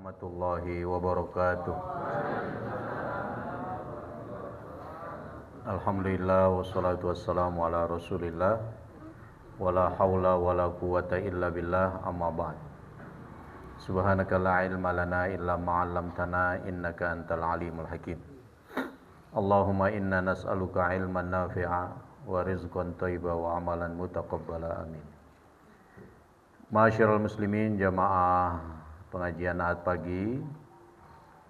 Warahmatullahi wabarakatuh. Alhamdulillah wassalatu wassalamu ala Rasulillah wala haula wala quwata illa billah, amma ba'd. Subhanaka la ilma lana illa ma 'allamtana innaka antal alimul hakim. Allahumma inna nas'aluka ilman nafi'a wa rizqan thayyiban wa amalan mutaqabbala, amin. Ma'asyiral muslimin, jamaah pengajian Ahad pagi,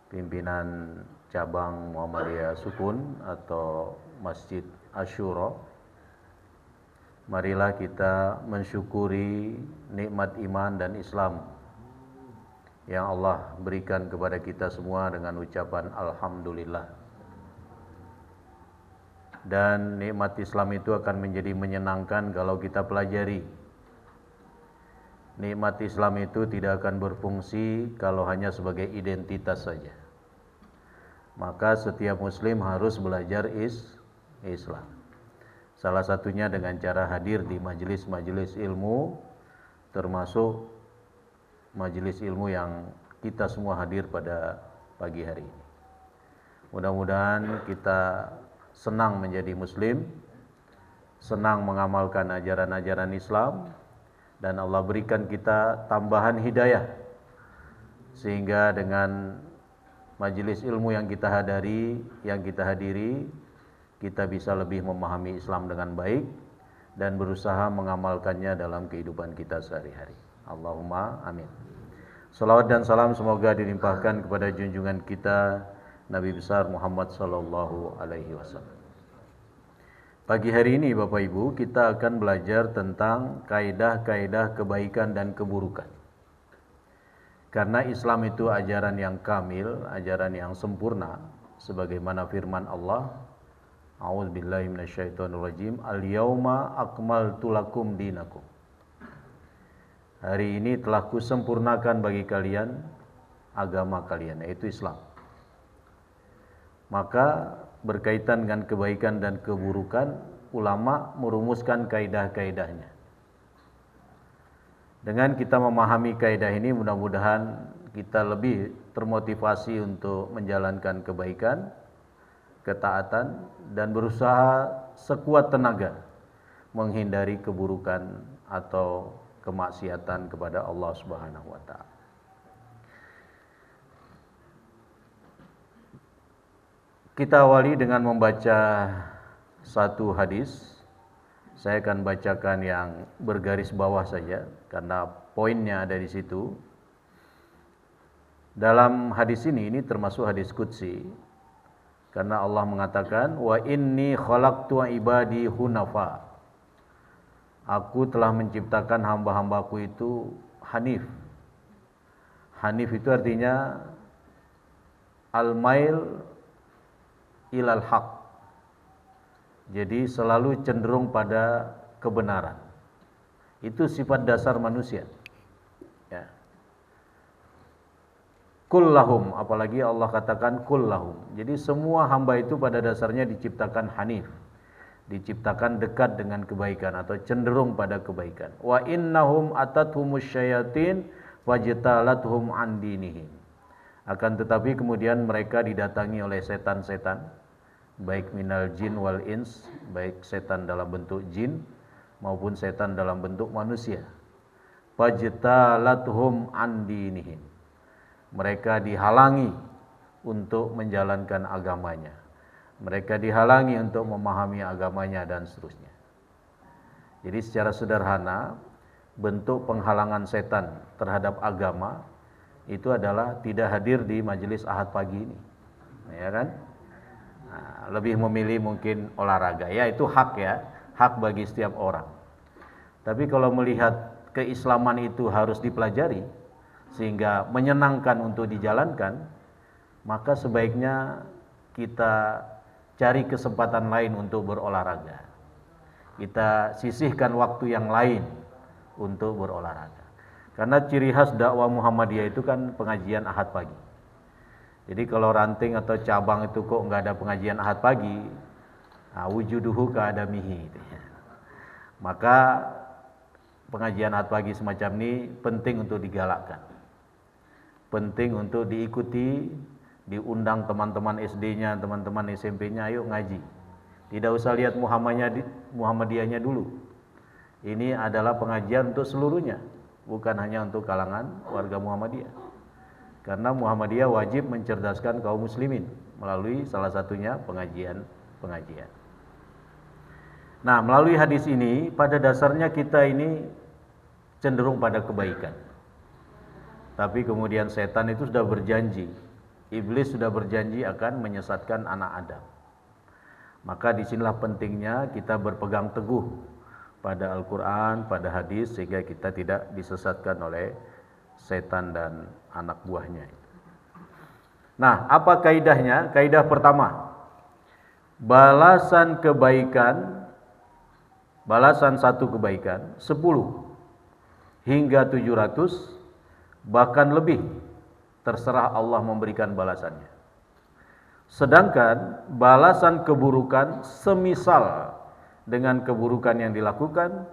pimpinan cabang Muhammadiyah Sukun atau Masjid Asyura. Marilah kita mensyukuri nikmat iman dan Islam yang Allah berikan kepada kita semua dengan ucapan alhamdulillah. Dan nikmat Islam itu akan menjadi menyenangkan kalau kita pelajari. Nikmat Islam itu tidak akan berfungsi kalau hanya sebagai identitas saja. Maka setiap muslim harus belajar Islam. Salah satunya dengan cara hadir di majelis-majelis ilmu, termasuk majelis ilmu yang kita semua hadir pada pagi hari ini. Mudah-mudahan kita senang menjadi muslim, senang mengamalkan ajaran-ajaran Islam, dan Allah berikan kita tambahan hidayah, sehingga dengan majelis ilmu yang kita hadiri, kita bisa lebih memahami Islam dengan baik dan berusaha mengamalkannya dalam kehidupan kita sehari-hari. Allahumma amin. Salawat dan salam semoga dilimpahkan kepada junjungan kita Nabi besar Muhammad sallallahu alaihi wasallam. Pagi hari ini Bapak Ibu, kita akan belajar tentang kaidah-kaidah kebaikan dan keburukan. Karena Islam itu ajaran yang kamil, ajaran yang sempurna, sebagaimana firman Allah, A'udzubillahi minasyaitonirrajim, Al-yauma akmaltu lakum dinakum. Hari ini telah kusempurnakan bagi kalian agama kalian, yaitu Islam. Maka berkaitan dengan kebaikan dan keburukan, ulama merumuskan kaidah-kaidahnya. Dengan kita memahami kaidah ini, mudah-mudahan kita lebih termotivasi untuk menjalankan kebaikan, ketaatan, dan berusaha sekuat tenaga menghindari keburukan atau kemaksiatan kepada Allah Subhanahu wa ta'ala. Kita awali dengan membaca satu hadis. Saya akan bacakan yang bergaris bawah saja karena poinnya ada di situ. Dalam hadis ini termasuk hadis qudsi, karena Allah mengatakan, wa inni khalaqtu ibadi hunafa. Aku telah menciptakan hamba-hambaku itu hanif. Hanif itu artinya al-mail ilal haq. Jadi selalu cenderung pada kebenaran. Itu sifat dasar manusia. Ya. Kullahum, apalagi Allah katakan kullahum. Jadi semua hamba itu pada dasarnya diciptakan hanif, diciptakan dekat dengan kebaikan atau cenderung pada kebaikan. Wa innahum atathumus syayatin wajtalathum an dinihim. Akan tetapi kemudian mereka didatangi oleh setan-setan, baik minal jin wal ins, baik setan dalam bentuk jin maupun setan dalam bentuk manusia. Fajtalathum an dinihim. Mereka dihalangi untuk menjalankan agamanya. Mereka dihalangi untuk memahami agamanya dan seterusnya. Jadi secara sederhana, bentuk penghalangan setan terhadap agama itu adalah tidak hadir di majelis Ahad pagi ini. Ya kan? Nah, lebih memilih mungkin olahraga. Ya, itu hak ya, hak bagi setiap orang. Tapi kalau melihat keislaman itu harus dipelajari sehingga menyenangkan untuk dijalankan, maka sebaiknya kita cari kesempatan lain untuk berolahraga. Kita sisihkan waktu yang lain untuk berolahraga. Karena ciri khas dakwah Muhammadiyah itu kan pengajian Ahad pagi. Jadi kalau ranting atau cabang itu kok nggak ada pengajian Ahad pagi, wujuduhu ka'adamihi. Maka pengajian Ahad pagi semacam ini penting untuk digalakkan. penting untuk diikuti, diundang teman-teman SD-nya, teman-teman SMP-nya, ayo ngaji. Tidak usah lihat Muhammadiyahnya dulu. Ini adalah pengajian untuk seluruhnya, bukan hanya untuk kalangan warga Muhammadiyah. Karena Muhammadiyah wajib mencerdaskan kaum muslimin melalui salah satunya pengajian. Nah, melalui hadis ini pada dasarnya kita ini cenderung pada kebaikan. Tapi kemudian setan itu sudah berjanji, iblis sudah berjanji akan menyesatkan anak Adam. Maka disinilah pentingnya kita berpegang teguh pada Al-Quran, pada hadis, sehingga kita tidak disesatkan oleh setan dan anak buahnya. Nah, apa kaidahnya? Kaidah pertama, balasan satu kebaikan 10 hingga 700 bahkan lebih, terserah Allah memberikan balasannya. Sedangkan balasan keburukan semisal dengan keburukan yang dilakukan,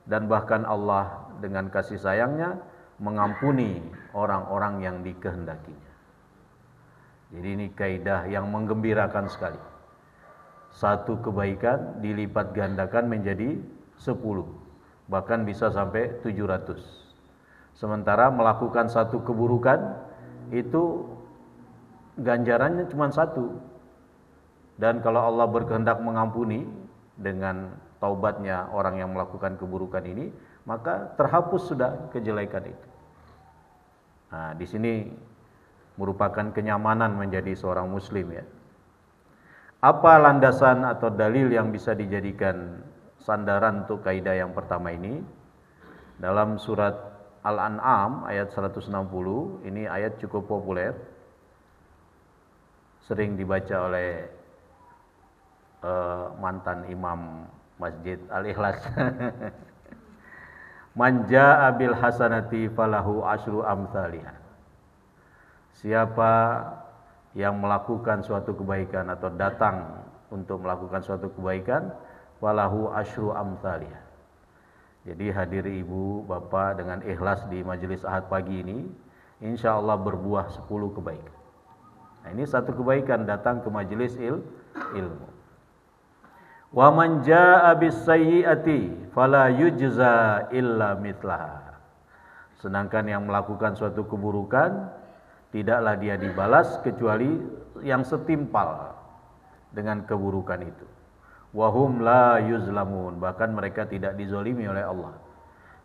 dan bahkan Allah dengan kasih sayangnya mengampuni orang-orang yang dikehendakinya. Jadi ini kaidah yang menggembirakan sekali. Satu kebaikan dilipat gandakan menjadi 10, bahkan bisa sampai 700. Sementara melakukan satu keburukan itu ganjarannya cuma 1. Dan kalau Allah berkehendak mengampuni dengan taubatnya orang yang melakukan keburukan ini, maka terhapus sudah kejelekan itu. Nah, di sini merupakan kenyamanan menjadi seorang muslim ya. Apa landasan atau dalil yang bisa dijadikan sandaran untuk kaidah yang pertama ini? Dalam surat Al-An'am ayat 160, ini ayat cukup populer, sering dibaca oleh mantan imam Masjid Al-Ikhlas. Man jaa'a bil hasanati falahu asyru amsalihha. Siapa yang melakukan suatu kebaikan atau datang untuk melakukan suatu kebaikan, falahu asyru amsalihha. Jadi hadir ibu, bapak dengan ikhlas di majelis Ahad pagi ini, insya Allah berbuah 10 kebaikan. Nah, ini satu kebaikan datang ke majelis ilmu. Wa man jaa'a bis sayyi'ati fala yujza illa mithlaha. Sedangkan yang melakukan suatu keburukan, tidaklah dia dibalas kecuali yang setimpal dengan keburukan itu. Wahum la yuzlamun, bahkan mereka tidak dizolimi oleh Allah,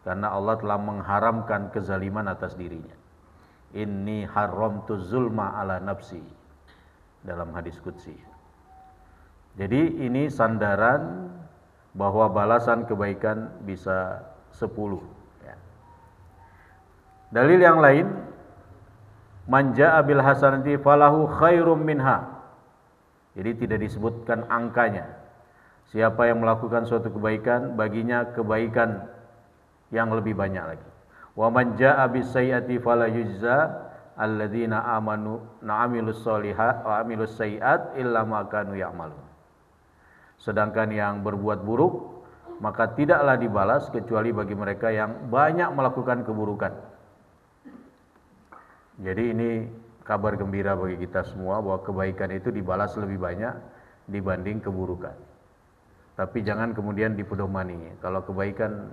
karena Allah telah mengharamkan kezaliman atas dirinya. Inni haramtu zulma ala nafsi, dalam hadis qudsi. Jadi ini sandaran bahwa balasan kebaikan bisa 10 ya. Dalil yang lain, man jaa'a bil hasanati falahu khairum minha. Jadi tidak disebutkan angkanya. Siapa yang melakukan suatu kebaikan, baginya kebaikan yang lebih banyak lagi. Wa man jaa'a bis sayyi'ati fala yujza alladzina amanu na'amilus sholihat wa amilus sayyi'at illa ma kanu ya'malun. Sedangkan yang berbuat buruk, maka tidaklah dibalas kecuali bagi mereka yang banyak melakukan keburukan. Jadi ini kabar gembira bagi kita semua bahwa kebaikan itu dibalas lebih banyak dibanding keburukan. Tapi jangan kemudian dipedomani. Kalau kebaikan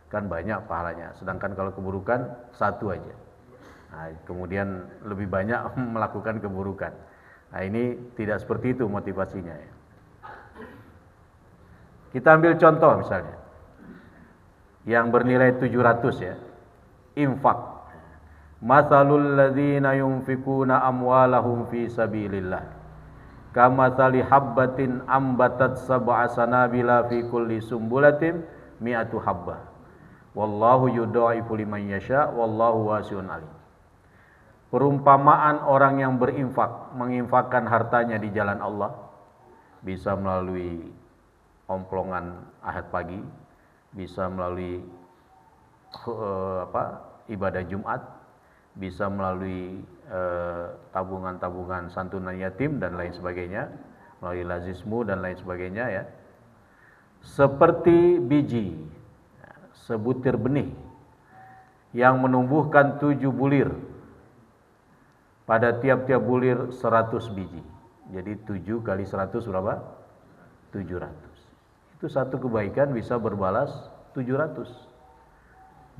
kan banyak pahalanya, sedangkan kalau keburukan 1 aja. Nah, kemudian lebih banyak melakukan keburukan. Nah, ini tidak seperti itu motivasinya ya. Kita ambil contoh misalnya yang bernilai 700 ya. Infak. Matsalul ladzina yunfikuna amwalahum fi sabilillah kamatsali habbatin ambatat sab'a sanabila fi kulli sumbulatin mi'atu habbah wallahu yudha'ifu liman yasha wallahu wasi'un alim. Perumpamaan orang yang berinfak, menginfakkan hartanya di jalan Allah, bisa melalui omplongan Ahad pagi, bisa melalui ibadah Jumat, bisa melalui tabungan-tabungan santunan yatim dan lain sebagainya, melalui lazismu dan lain sebagainya ya. Seperti biji, sebutir benih yang menumbuhkan 7 bulir pada tiap-tiap bulir 100 biji. Jadi 7 kali 100 berapa? 700. Itu satu kebaikan bisa berbalas 700.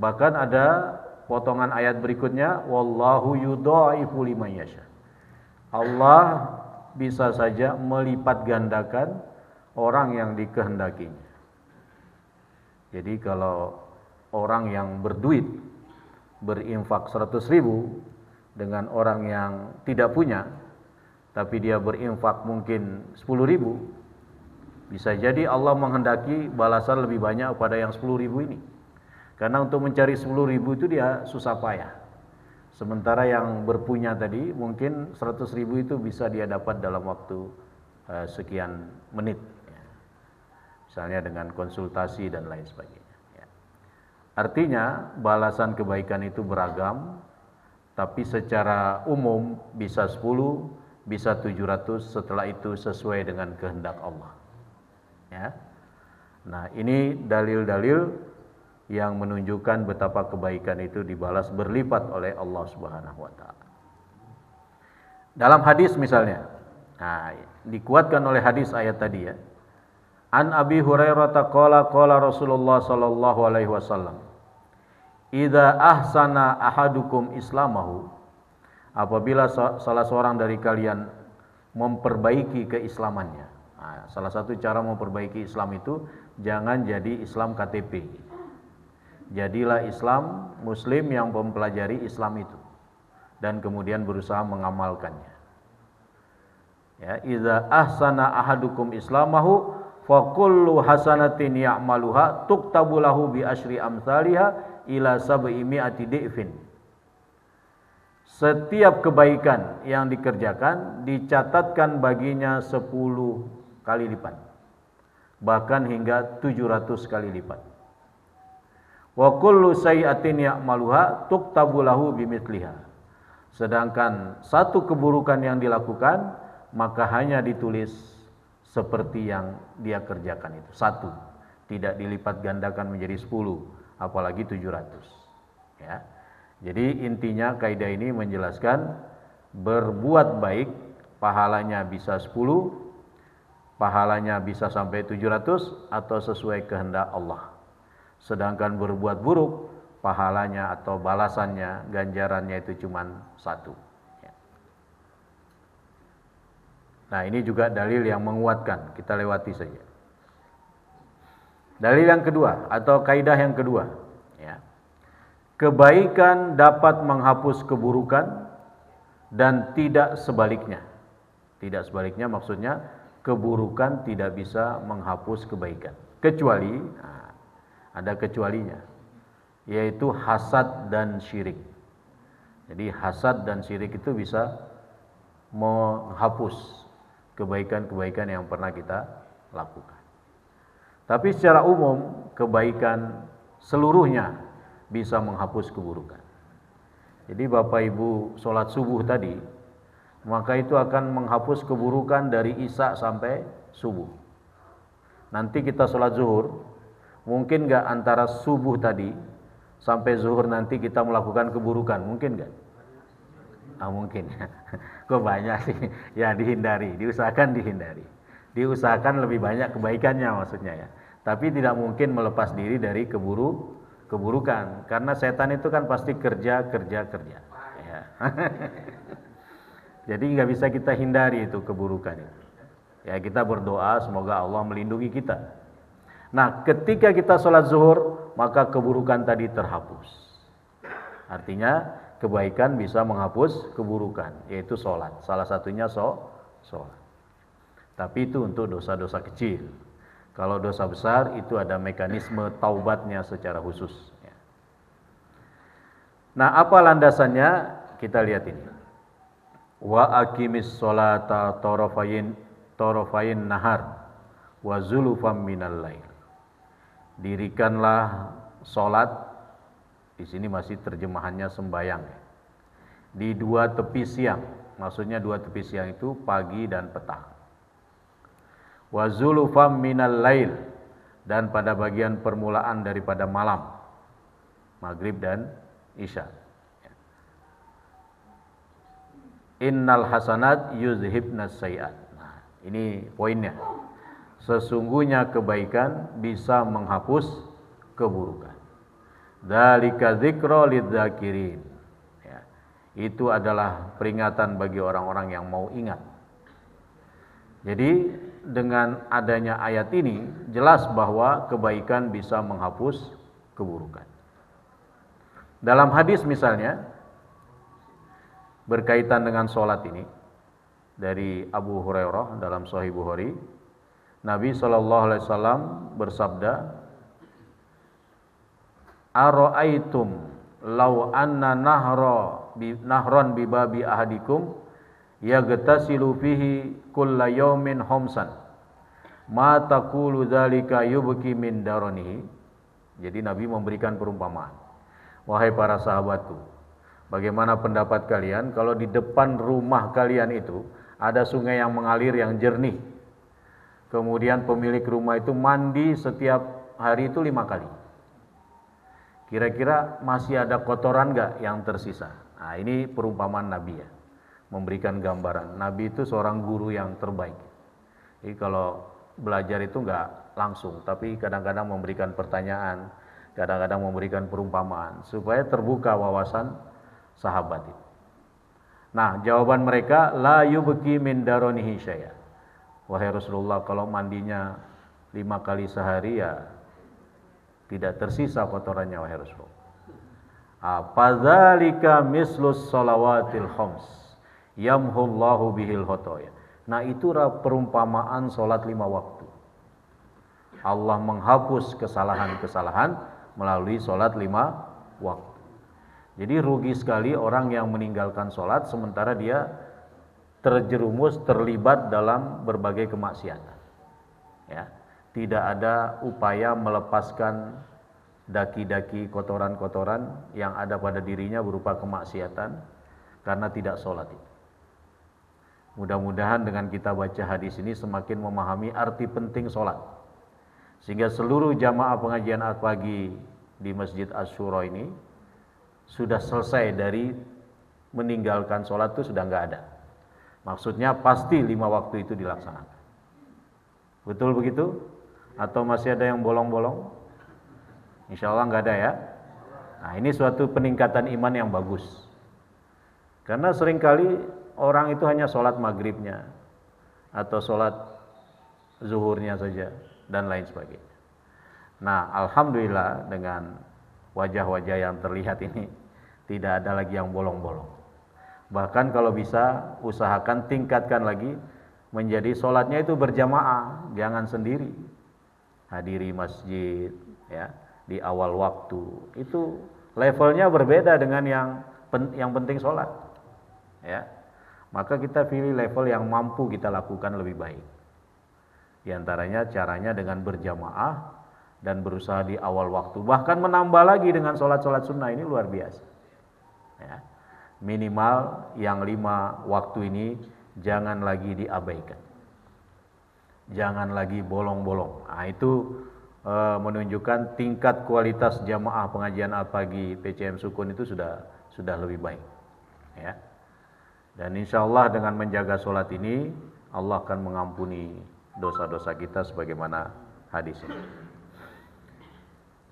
Bahkan ada potongan ayat berikutnya, wallahu yudha'ifu liman yasha. Allah bisa saja melipat gandakan orang yang dikehendakinya. Jadi kalau orang yang berduit berinfak 100.000 dengan orang yang tidak punya, tapi dia berinfak mungkin 10.000, bisa jadi Allah menghendaki balasan lebih banyak pada yang 10.000 ini. Karena untuk mencari 10.000 itu dia susah payah. Sementara yang berpunya tadi mungkin 100.000 itu bisa dia dapat dalam waktu sekian menit. Misalnya dengan konsultasi dan lain sebagainya. Artinya balasan kebaikan itu beragam, tapi secara umum bisa 10, bisa 700, setelah itu sesuai dengan kehendak Allah. Ya. Nah, ini dalil-dalil yang menunjukkan betapa kebaikan itu dibalas berlipat oleh Allah Subhanahu wa taala. Dalam hadis misalnya, nah, dikuatkan oleh hadis ayat tadi ya. An Abi Hurairah qala Rasulullah sallallahu alaihi wasallam, "Idza ahsana ahadukum islamahu," apabila salah seorang dari kalian memperbaiki keislamannya. Nah, salah satu cara memperbaiki Islam itu jangan jadi Islam KTP. Jadilah Islam Muslim yang mempelajari Islam itu dan kemudian berusaha mengamalkannya. Ya, idza ahsana ahadukum islamahu fa kullu hasanatin ya'maluha tuktabu lahu bi asyri amsalha ila 700 dhifin. Setiap kebaikan yang dikerjakan dicatatkan baginya 10 kali lipat, bahkan hingga 700 kali lipat. Wa kullu sayyi'atin ya'maluha tuktabu lahu bimithliha. Sedangkan satu keburukan yang dilakukan maka hanya ditulis seperti yang dia kerjakan itu. Satu, tidak dilipat gandakan menjadi 10, apalagi 700. Ya. Jadi intinya kaidah ini menjelaskan berbuat baik pahalanya bisa 10, pahalanya bisa sampai 700 atau sesuai kehendak Allah. Sedangkan berbuat buruk pahalanya atau balasannya, ganjarannya itu cuma 1. Nah, ini juga dalil yang menguatkan, kita lewati saja. Dalil yang kedua atau kaidah yang kedua, ya. Kebaikan dapat menghapus keburukan dan tidak sebaliknya. Tidak sebaliknya maksudnya keburukan tidak bisa menghapus kebaikan. Kecuali, nah, ada kecualinya, yaitu hasad dan syirik. Jadi hasad dan syirik itu bisa menghapus kebaikan-kebaikan yang pernah kita lakukan. Tapi secara umum kebaikan seluruhnya bisa menghapus keburukan. Jadi Bapak Ibu sholat subuh tadi, maka itu akan menghapus keburukan dari isya sampai subuh. Nanti kita sholat zuhur, mungkin gak antara subuh tadi sampai zuhur nanti kita melakukan keburukan, mungkin gak? Mungkin. Kok banyak sih? Ya dihindari, diusahakan dihindari. Diusahakan lebih banyak kebaikannya maksudnya ya. Tapi tidak mungkin melepas diri dari keburukan, karena setan itu kan pasti kerja. Ya. Jadi nggak bisa kita hindari itu keburukan itu. Ya kita berdoa semoga Allah melindungi kita. Nah, ketika kita sholat zuhur, maka keburukan tadi terhapus. Artinya kebaikan bisa menghapus keburukan, yaitu sholat. Salah satunya sholat. Tapi itu untuk dosa-dosa kecil. Kalau dosa besar itu ada mekanisme taubatnya secara khusus. Nah, apa landasannya? Kita lihat ini. Wa aqimis sholata tarafayin nahar wa zulufam minal lail. Dirikanlah sholat. Di sini masih terjemahannya sembayang. Di dua tepi siang, maksudnya dua tepi siang itu pagi dan petang. Wa zulufam minal lail, dan pada bagian permulaan daripada malam, maghrib dan isya. Innal hasanat yuzhibnas sayiat. Nah, ini poinnya. Sesungguhnya kebaikan bisa menghapus keburukan. Dzalika dzikra lidzakirin. Ya, itu adalah peringatan bagi orang-orang yang mau ingat. Jadi dengan adanya ayat ini jelas bahwa kebaikan bisa menghapus keburukan. Dalam hadis misalnya berkaitan dengan sholat ini dari Abu Hurairah dalam Sahih Bukhari, Nabi SAW bersabda, "Ara'aitum law anna nahran bi babi ahadikum yagtasilu fihi kulla yawmin khamsan ma taqulu dzalika yubki min daranihi." Jadi Nabi memberikan perumpamaan. Wahai para sahabatku, bagaimana pendapat kalian kalau di depan rumah kalian itu ada sungai yang mengalir yang jernih. Kemudian pemilik rumah itu mandi setiap hari itu 5 kali. Kira-kira masih ada kotoran enggak yang tersisa? Nah, ini perumpamaan Nabi ya. Memberikan gambaran. Nabi itu seorang guru yang terbaik. Jadi kalau belajar itu enggak langsung, tapi kadang-kadang memberikan pertanyaan, kadang-kadang memberikan perumpamaan supaya terbuka wawasan sahabat itu. Nah, jawaban mereka la yubki min daranihi syai'a. Wahai Rasulullah, kalau mandinya 5 kali sehari ya tidak tersisa kotorannya wahai Rasulullah. Fadzalika mislus shalawatil khams yamhullahu bihil khotoya. Nah, itu perumpamaan salat 5 waktu. Allah menghapus kesalahan-kesalahan melalui salat 5 waktu. Jadi rugi sekali orang yang meninggalkan salat sementara dia terjerumus, terlibat dalam berbagai kemaksiatan. Ya, tidak ada upaya melepaskan daki-daki kotoran-kotoran yang ada pada dirinya berupa kemaksiatan karena tidak sholat itu. Mudah-mudahan dengan kita baca hadis ini semakin memahami arti penting sholat, sehingga seluruh jamaah pengajian pagi di Masjid Asy-Syura ini sudah selesai dari meninggalkan sholat itu sudah nggak ada. Maksudnya pasti 5 waktu itu dilaksanakan. Betul begitu? Atau masih ada yang bolong-bolong? Insya Allah nggak ada ya. Nah, ini suatu peningkatan iman yang bagus. Karena seringkali orang itu hanya sholat maghribnya atau sholat zuhurnya saja dan lain sebagainya. Nah, alhamdulillah dengan wajah-wajah yang terlihat ini tidak ada lagi yang bolong-bolong. Bahkan kalau bisa usahakan tingkatkan lagi menjadi sholatnya itu berjamaah, jangan sendiri. Hadiri masjid ya di awal waktu. Itu levelnya berbeda dengan yang penting sholat. Ya. Maka kita pilih level yang mampu kita lakukan lebih baik. Di antaranya caranya dengan berjamaah dan berusaha di awal waktu. Bahkan menambah lagi dengan sholat-sholat sunnah, ini luar biasa. Ya. Minimal yang 5 waktu ini jangan lagi diabaikan. Jangan lagi bolong-bolong. Nah, itu menunjukkan tingkat kualitas jamaah pengajian pagi PCM Sukun itu sudah lebih baik. Ya. Dan insya Allah dengan menjaga sholat ini Allah akan mengampuni dosa-dosa kita sebagaimana hadis ini.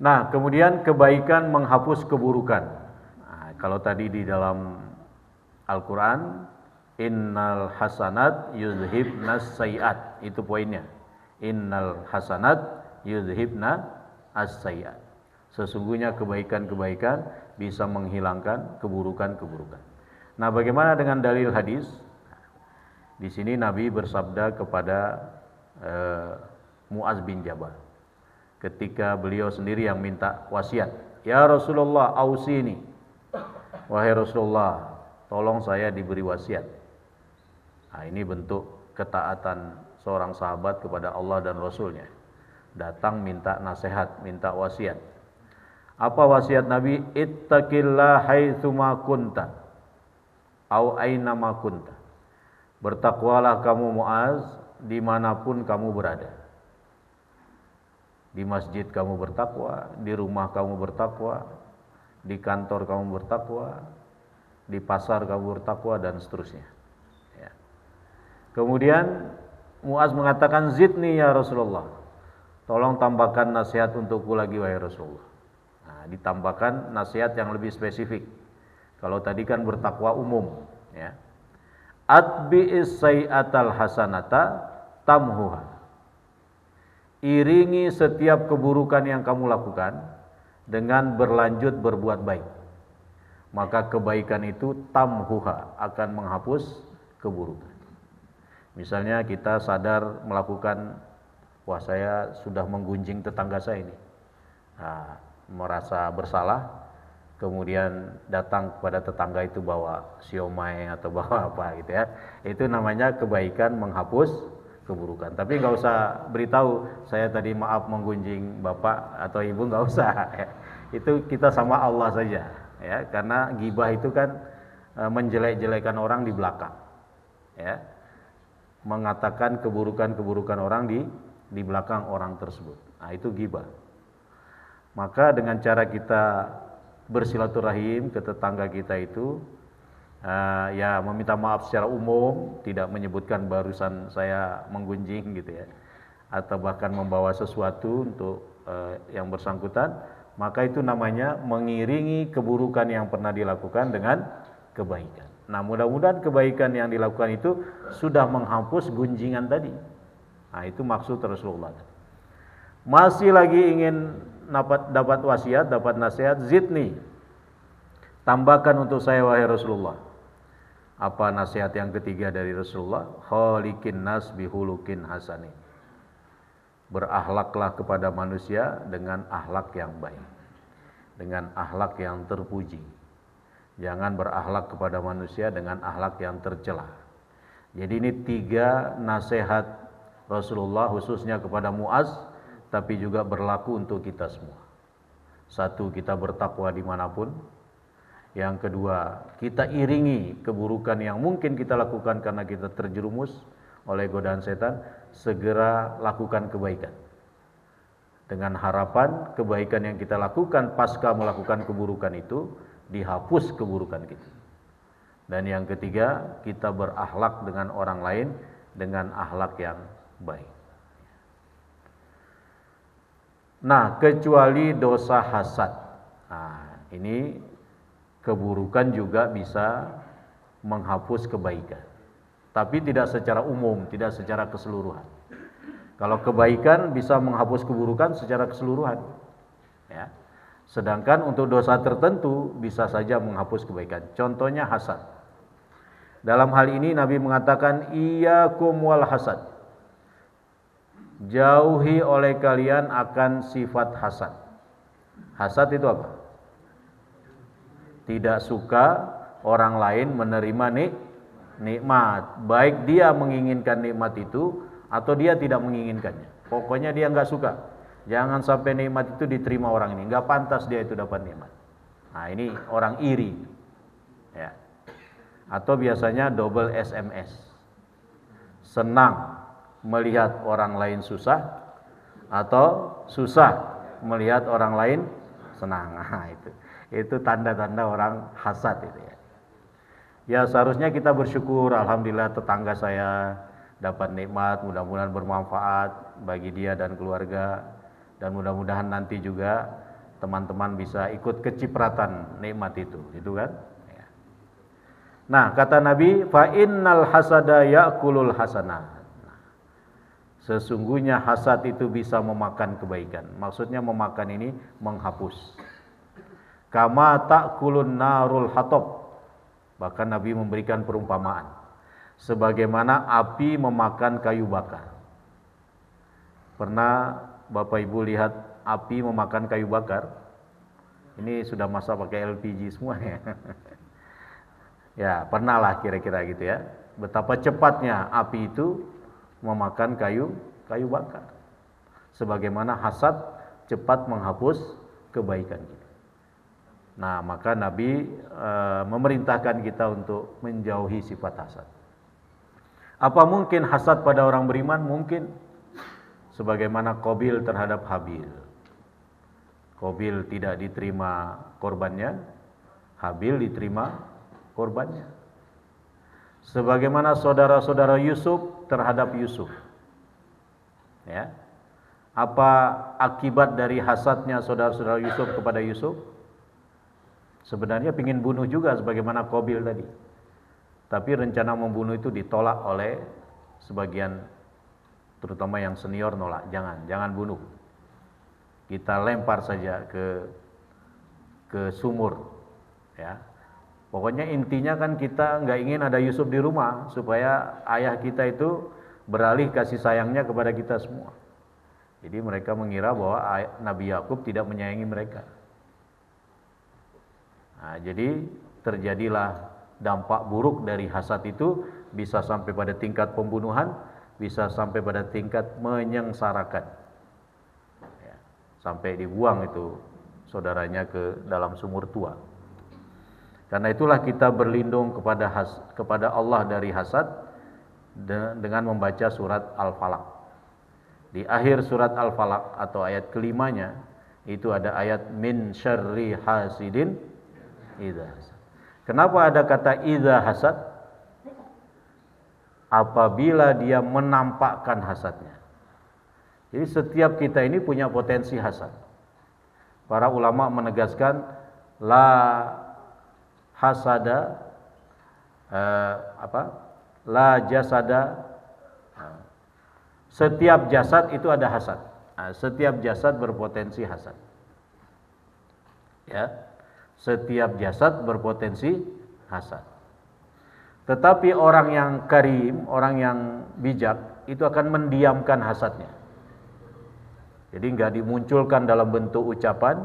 Nah, kemudian kebaikan menghapus keburukan. Nah, kalau tadi di dalam Al-Quran, innal hasanat yuzhibnas sayiat, itu poinnya. Innal hasanat yuzhibna as-sayiat. Sesungguhnya kebaikan-kebaikan bisa menghilangkan keburukan-keburukan. Nah, bagaimana dengan dalil hadis? Di sini Nabi bersabda kepada Mu'adz bin Jabal ketika beliau sendiri yang minta wasiat, "Ya Rasulullah, ausini." Wahai Rasulullah, tolong saya diberi wasiat. Nah, ini bentuk ketaatan seorang sahabat kepada Allah dan Rasulnya. Datang minta nasihat, minta wasiat. Apa wasiat Nabi? Ittaqillah haitsuma kunta au aina ma kunta. Bertakwalah kamu Mu'adz dimanapun kamu berada. Di masjid kamu bertakwa, di rumah kamu bertakwa, di kantor kamu bertakwa, di pasar kamu bertakwa, dan seterusnya. Kemudian Muaz mengatakan, zidni ya Rasulullah, tolong tambahkan nasihat untukku lagi wahai Rasulullah. Nah, ditambahkan nasihat yang lebih spesifik. Kalau tadi kan bertakwa umum, ya. Atbi'is sayyatal hasanata tamhuha. Iringi setiap keburukan yang kamu lakukan dengan berlanjut berbuat baik. Maka kebaikan itu tamhuha, akan menghapus keburukan. Misalnya kita sadar melakukan, wah saya sudah menggunjing tetangga saya ini, nah, merasa bersalah, kemudian datang kepada tetangga itu bawa siomay atau bawa apa gitu ya, itu namanya kebaikan menghapus keburukan. Tapi nggak usah beritahu saya tadi maaf menggunjing bapak atau ibu, nggak usah ya. Itu kita sama Allah saja ya, karena ghibah itu kan menjelek-jelekan orang di belakang ya, mengatakan keburukan-keburukan orang di belakang orang tersebut. Nah, itu ghibah. Maka dengan cara kita bersilaturahim ke tetangga kita itu, ya meminta maaf secara umum, tidak menyebutkan barusan saya menggunjing gitu ya, atau bahkan membawa sesuatu untuk yang bersangkutan, maka itu namanya mengiringi keburukan yang pernah dilakukan dengan kebaikan. Nah, mudah-mudahan kebaikan yang dilakukan itu sudah menghapus gunjingan tadi. Nah, itu maksud Rasulullah. Masih lagi ingin dapat wasiat, dapat nasihat, zidni, tambahkan untuk saya wahai Rasulullah. Apa nasihat yang ketiga dari Rasulullah? Khaliqin nas bihulukin hasani. Berakhlaklah kepada manusia dengan akhlak yang baik, dengan akhlak yang terpuji. Jangan berakhlak kepada manusia dengan akhlak yang tercela. Jadi ini 3 nasihat Rasulullah khususnya kepada Muaz, tapi juga berlaku untuk kita semua. 1, kita bertakwa dimanapun. Yang kedua, kita iringi keburukan yang mungkin kita lakukan karena kita terjerumus oleh godaan setan, segera lakukan kebaikan. Dengan harapan kebaikan yang kita lakukan pasca melakukan keburukan itu dihapus keburukan kita. Dan yang ketiga, kita berakhlak dengan orang lain dengan akhlak yang baik. Nah, kecuali dosa hasad. Nah, ini keburukan juga bisa menghapus kebaikan. Tapi tidak secara umum, tidak secara keseluruhan. Kalau kebaikan bisa menghapus keburukan secara keseluruhan. Ya. Sedangkan untuk dosa tertentu bisa saja menghapus kebaikan. Contohnya hasad. Dalam hal ini Nabi mengatakan iyyakum wal hasad. Jauhi oleh kalian akan sifat hasad. Hasad itu apa? Tidak suka orang lain menerima nikmat, baik dia menginginkan nikmat itu atau dia tidak menginginkannya. Pokoknya dia nggak suka. Jangan sampai nikmat itu diterima orang ini, nggak pantas dia itu dapat nikmat. Nah, ini orang iri, ya. Atau biasanya double SMS, senang melihat orang lain susah, atau susah melihat orang lain senang. Nah, itu tanda-tanda orang hasad itu ya. Ya seharusnya kita bersyukur, alhamdulillah tetangga saya dapat nikmat, mudah-mudahan bermanfaat bagi dia dan keluarga. Dan mudah-mudahan nanti juga teman-teman bisa ikut kecipratan nikmat itu, gitu kan? Ya. Nah, kata Nabi, fa innal hasada ya'kulul hasanah. Nah, sesungguhnya hasad itu bisa memakan kebaikan. Maksudnya memakan ini menghapus. Kama ta'kulun narul hatab. Bahkan Nabi memberikan perumpamaan. Sebagaimana api memakan kayu bakar. Pernah Bapak Ibu lihat api memakan kayu bakar? Ini sudah masa pakai LPG semua ya. Ya, pernah lah kira-kira gitu ya. Betapa cepatnya api itu memakan kayu bakar. Sebagaimana hasad cepat menghapus kebaikan kita. Nah, maka Nabi memerintahkan kita untuk menjauhi sifat hasad. Apa mungkin hasad pada orang beriman? Mungkin. Sebagaimana Qabil terhadap Habil. Qabil tidak diterima korbannya, Habil diterima korbannya. sebagaimana saudara-saudara Yusuf terhadap Yusuf. Ya. Apa akibat dari hasadnya saudara-saudara Yusuf kepada Yusuf? Sebenarnya ingin bunuh juga sebagaimana Qabil tadi. Tapi rencana membunuh itu ditolak oleh sebagian, terutama yang senior nolak. Jangan bunuh. Kita lempar saja ke sumur. Ya. Pokoknya intinya kan kita nggak ingin ada Yusuf di rumah supaya ayah kita itu beralih kasih sayangnya kepada kita semua. Jadi mereka mengira bahwa Nabi Yakub tidak menyayangi mereka. Nah, jadi terjadilah dampak buruk dari hasad itu, bisa sampai pada tingkat pembunuhan, bisa sampai pada tingkat menyengsarakan. Ya, sampai dibuang itu saudaranya ke dalam sumur tua. Karena itulah kita berlindung kepada Allah dari hasad dengan membaca surat Al-Falaq. Di akhir surat Al-Falaq atau ayat kelimanya itu ada ayat min syarri hasidin idza hasad. Kenapa ada kata idza hasad? Apabila dia menampakkan hasadnya. Jadi setiap kita ini punya potensi hasad. Para ulama menegaskan la hasada la jasada. Setiap jasad itu ada hasad. Nah, setiap jasad berpotensi hasad. Ya. Setiap jasad berpotensi hasad. Tetapi orang yang karim, orang yang bijak, itu akan mendiamkan hasadnya. Jadi enggak dimunculkan dalam bentuk ucapan,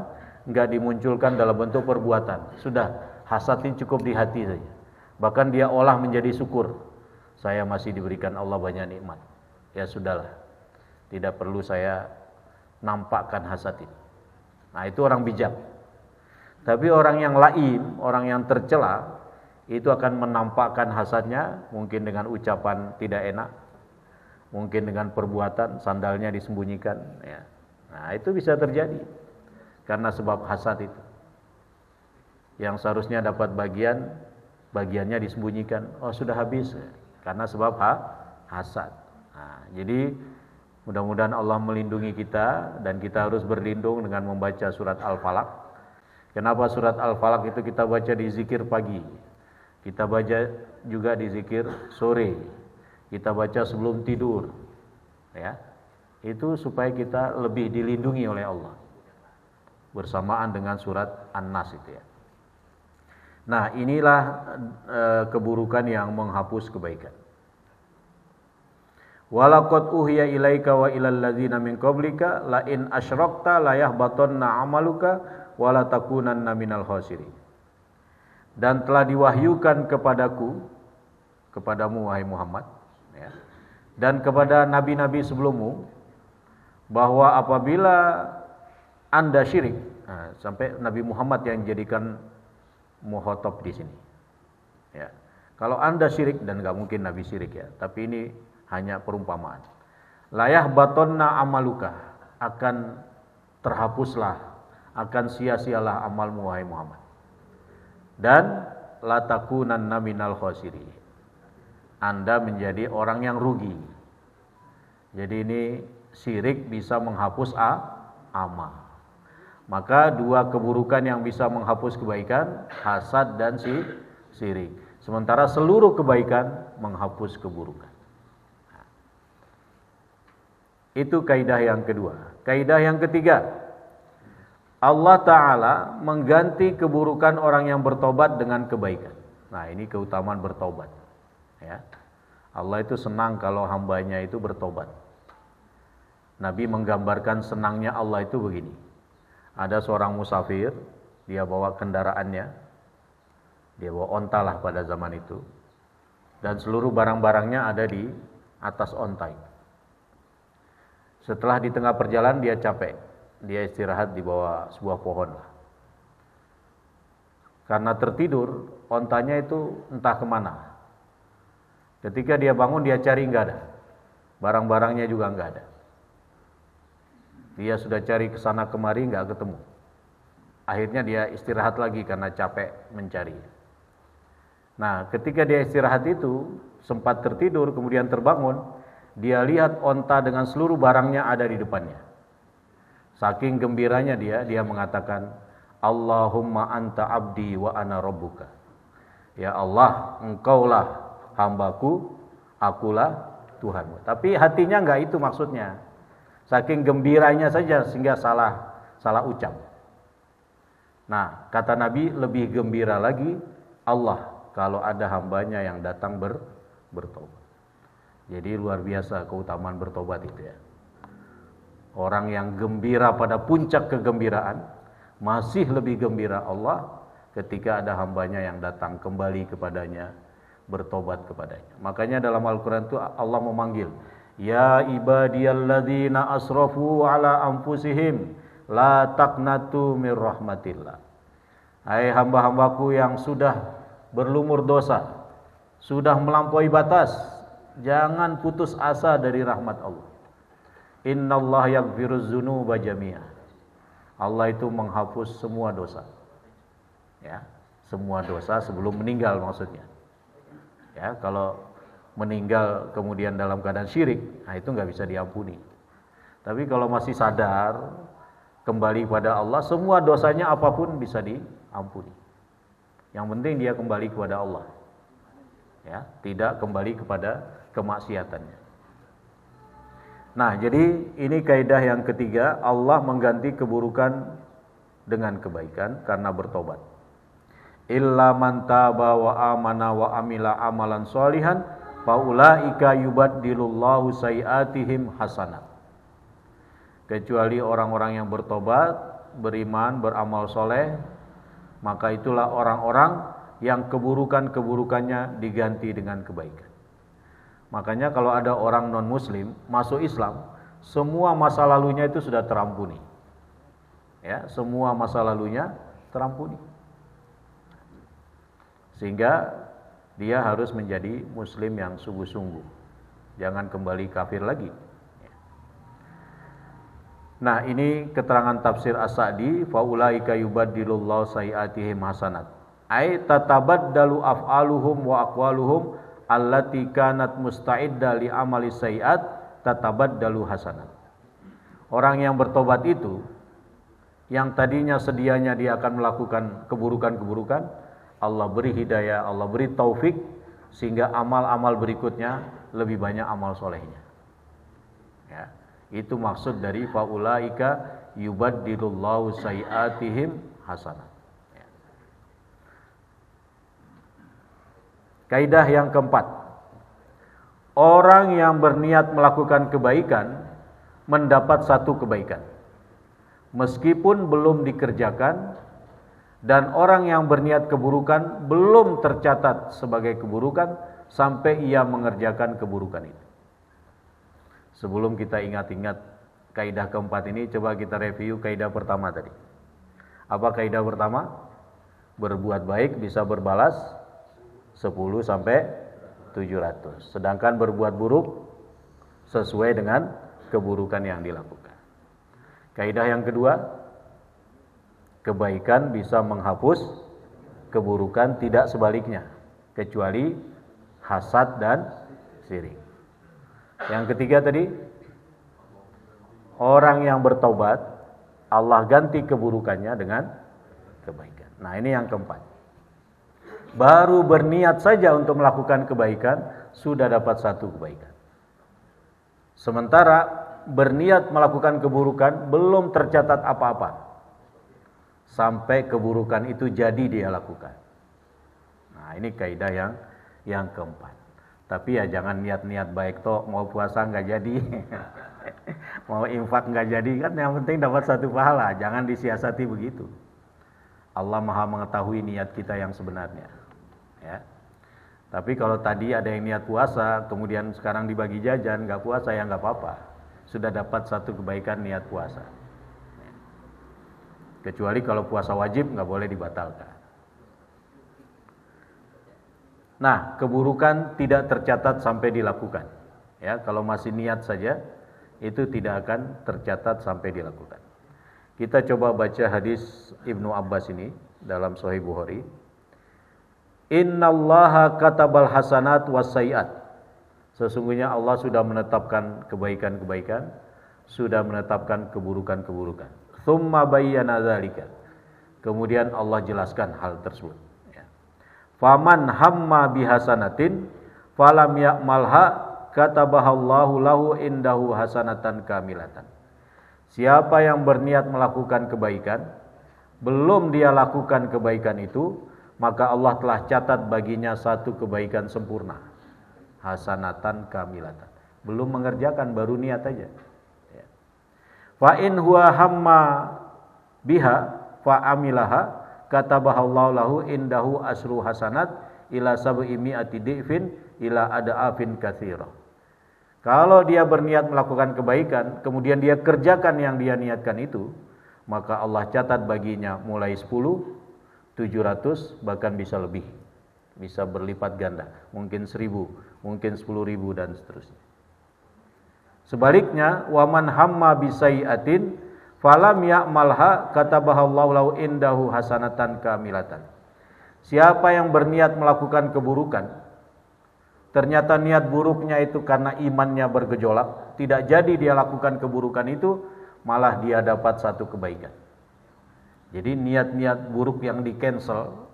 enggak dimunculkan dalam bentuk perbuatan. Sudah, hasad ini cukup di hati saja. Bahkan dia olah menjadi syukur. Saya masih diberikan Allah banyak nikmat. Ya sudahlah, tidak perlu saya nampakkan hasad ini. Nah itu orang bijak. Tapi orang yang laim, orang yang tercela, itu akan menampakkan hasadnya, mungkin dengan ucapan tidak enak, mungkin dengan perbuatan, sandalnya disembunyikan. Ya. Nah itu bisa terjadi, karena sebab hasad itu. Yang seharusnya dapat bagiannya disembunyikan. Oh sudah habis, karena sebab hasad. Nah, jadi mudah-mudahan Allah melindungi kita dan kita harus berlindung dengan membaca surat Al-Falaq. Kenapa surat Al-Falaq itu kita baca di zikir pagi? Kita baca juga di zikir sore. Kita baca sebelum tidur. Ya. Itu supaya kita lebih dilindungi oleh Allah. Bersamaan dengan surat An-Nas itu ya. Nah, inilah keburukan yang menghapus kebaikan. Walaqad uhiya ilaika wa ilal ladzina min qablika la in asyrakta la yahbatanna 'amaluka wa la takunanna minal khasirin. Dan telah diwahyukan kepadamu wahai Muhammad ya, dan kepada nabi-nabi sebelummu bahwa apabila Anda syirik, nah, sampai Nabi Muhammad yang jadikan muhotob di sini. Ya. Kalau Anda syirik, dan enggak mungkin Nabi syirik ya, tapi ini hanya perumpamaan. Layah batonna amaluka, akan terhapuslah, akan sia-sialah amalmu wahai Muhammad. Dan latakunanna minal khosirin. Anda menjadi orang yang rugi. Jadi ini syirik bisa menghapus amal. Maka dua keburukan yang bisa menghapus kebaikan, hasad dan syirik. Sementara seluruh kebaikan menghapus keburukan. Itu kaidah yang kedua. Kaidah yang ketiga, Allah Ta'ala mengganti keburukan orang yang bertobat dengan kebaikan. Nah ini keutamaan bertobat ya. Allah itu senang kalau hambanya itu bertobat. Nabi menggambarkan senangnya Allah itu begini. Ada seorang musafir, dia bawa kendaraannya, dia bawa onta lah pada zaman itu, dan seluruh barang-barangnya ada di atas onta itu. Setelah di tengah perjalanan dia capek, dia istirahat di bawah sebuah pohon lah. Karena tertidur, ontanya itu entah kemana. Ketika dia bangun dia cari nggak ada, barang-barangnya juga nggak ada. Dia sudah cari ke sana kemari nggak ketemu. Akhirnya dia istirahat lagi karena capek mencari. Nah, ketika dia istirahat itu, sempat tertidur, kemudian terbangun, dia lihat onta dengan seluruh barangnya ada di depannya. Saking gembiranya dia mengatakan, Allahumma anta abdi wa ana rabbuka. Ya Allah, engkaulah hambaku, akulah Tuhanmu. Tapi hatinya enggak itu maksudnya. Saking gembiranya saja sehingga salah ucap. Nah, kata Nabi, lebih gembira lagi Allah kalau ada hambanya yang datang bertobat. Jadi luar biasa keutamaan bertobat itu ya. Orang yang gembira pada puncak kegembiraan, masih lebih gembira Allah ketika ada hambanya yang datang kembali kepadanya, bertobat kepadanya. Makanya dalam Al-Quran itu Allah memanggil, Ya ibadiyalladzina asrafu ala anfusihim, la taqnatu mir rahmatillah. Hai hamba-hambaku yang sudah berlumur dosa, sudah melampaui batas, jangan putus asa dari rahmat Allah. Innallaha yaghfiruz dzunuba jami'a. Allah itu menghapus semua dosa. Ya, semua dosa sebelum meninggal maksudnya. Ya, kalau meninggal kemudian dalam keadaan syirik, nah itu nggak bisa diampuni. Tapi kalau masih sadar, kembali pada Allah, semua dosanya apapun bisa diampuni. Yang penting dia kembali kepada Allah. Ya, tidak kembali kepada kemaksiatannya. Nah, jadi ini kaidah yang ketiga, Allah mengganti keburukan dengan kebaikan karena bertobat. Illa man taba wa amana wa amila amalan sholihan faulaika yubaddilullahu sayiatihim hasanat. Kecuali orang-orang yang bertobat, beriman, beramal soleh, maka itulah orang-orang yang keburukan-keburukannya diganti dengan kebaikan. Makanya kalau ada orang non-muslim masuk Islam, semua masa lalunya itu sudah terampuni. Ya, semua masa lalunya terampuni. Sehingga dia harus menjadi muslim yang sungguh-sungguh. Jangan kembali kafir lagi. Nah, ini keterangan tafsir As-Sa'di, faulaika yubaddilullahu sayiatihim hasanat. Ai tatabaddalu af'aluhum wa aqwaluhum allati kanat musta'idda li amali sayiat tatabaddalu hasanat. Orang yang bertobat itu, yang tadinya sedianya dia akan melakukan keburukan-keburukan, Allah beri hidayah, Allah beri taufik, sehingga amal-amal berikutnya lebih banyak amal solehnya. Ya, itu maksud dari faulaika yubaddilullahu sayiatihim hasanat. Kaidah yang keempat, orang yang berniat melakukan kebaikan mendapat satu kebaikan meskipun belum dikerjakan, dan orang yang berniat keburukan belum tercatat sebagai keburukan sampai ia mengerjakan keburukan itu. Sebelum kita ingat-ingat kaidah keempat ini, coba kita review kaidah pertama tadi. Apa kaidah pertama? Berbuat baik bisa berbalas 10 sampai 700. Sedangkan berbuat buruk sesuai dengan keburukan yang dilakukan. Kaidah yang kedua, kebaikan bisa menghapus keburukan, tidak sebaliknya, kecuali hasad dan syirik. Yang ketiga tadi, orang yang bertaubat, Allah ganti keburukannya dengan kebaikan. Nah, ini yang keempat. Baru berniat saja untuk melakukan kebaikan, sudah dapat satu kebaikan. Sementara berniat melakukan keburukan, belum tercatat apa-apa sampai keburukan itu jadi dia lakukan. Nah, ini kaidah yang keempat. Tapi ya jangan niat-niat baik toh, mau puasa nggak jadi, mau infak nggak jadi, kan yang penting dapat satu pahala. Jangan disiasati begitu. Allah Maha mengetahui niat kita yang sebenarnya. Ya. Tapi kalau tadi ada yang niat puasa, kemudian sekarang dibagi jajan, nggak puasa, ya nggak apa-apa. Sudah dapat satu kebaikan niat puasa. Kecuali kalau puasa wajib nggak boleh dibatalkan. Nah, keburukan tidak tercatat sampai dilakukan. Ya, kalau masih niat saja, itu tidak akan tercatat sampai dilakukan. Kita coba baca hadis Ibnu Abbas ini dalam Sahih Bukhari. Innallaha katabal hasanat wassayiat. Sesungguhnya Allah sudah menetapkan kebaikan-kebaikan, sudah menetapkan keburukan-keburukan. Tsumma bayyana dzalika. Kemudian Allah jelaskan hal tersebut. Faman hamma bihasanatin falam ya'malha katabahallahu lahu indahu hasanatan kamilatan. Siapa yang berniat melakukan kebaikan, belum dia lakukan kebaikan itu, maka Allah telah catat baginya satu kebaikan sempurna. Hasanatan kamilatan. Belum mengerjakan, baru niat aja. Fa in huwa hamma biha fa amilaha katabahallahu lahu indahu asru hasanat ila sab'i mi'ati dhifin ila adafin katsira. Kalau dia berniat melakukan kebaikan, kemudian dia kerjakan yang dia niatkan itu, maka Allah catat baginya mulai 10, 700, bahkan bisa lebih. Bisa berlipat ganda, mungkin 1000, mungkin 10.000 dan seterusnya. Sebaliknya, waman hamma bisai'atin falam ya'malha katabahallahu lahu indahu hasanatan kamilatan. Siapa yang berniat melakukan keburukan, ternyata niat buruknya itu karena imannya bergejolak, tidak jadi dia lakukan keburukan itu, malah dia dapat satu kebaikan. Jadi niat-niat buruk yang di-cancel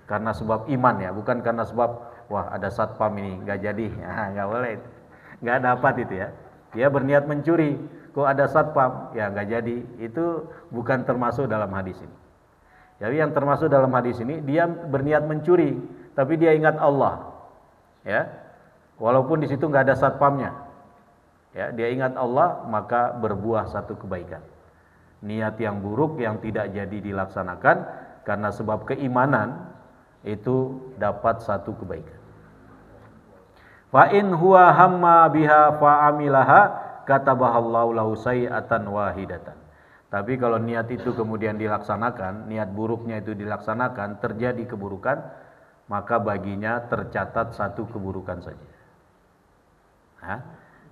karena sebab iman ya, bukan karena sebab wah ada satpam ini nggak jadi, nggak boleh, nggak dapat itu ya. Dia berniat mencuri, kok ada satpam, ya nggak jadi. Itu bukan termasuk dalam hadis ini. Jadi yang termasuk dalam hadis ini, dia berniat mencuri, tapi dia ingat Allah, ya. Walaupun di situ nggak ada satpamnya, ya, dia ingat Allah, maka berbuah satu kebaikan. Niat yang buruk yang tidak jadi dilaksanakan karena sebab keimanan itu dapat satu kebaikan. Fa in huwa hamma biha fa amilaha katabahallahu lahu sayi'atan wahidatan. Tapi kalau niat itu kemudian dilaksanakan, niat buruknya itu dilaksanakan, terjadi keburukan, maka baginya tercatat satu keburukan saja. Nah,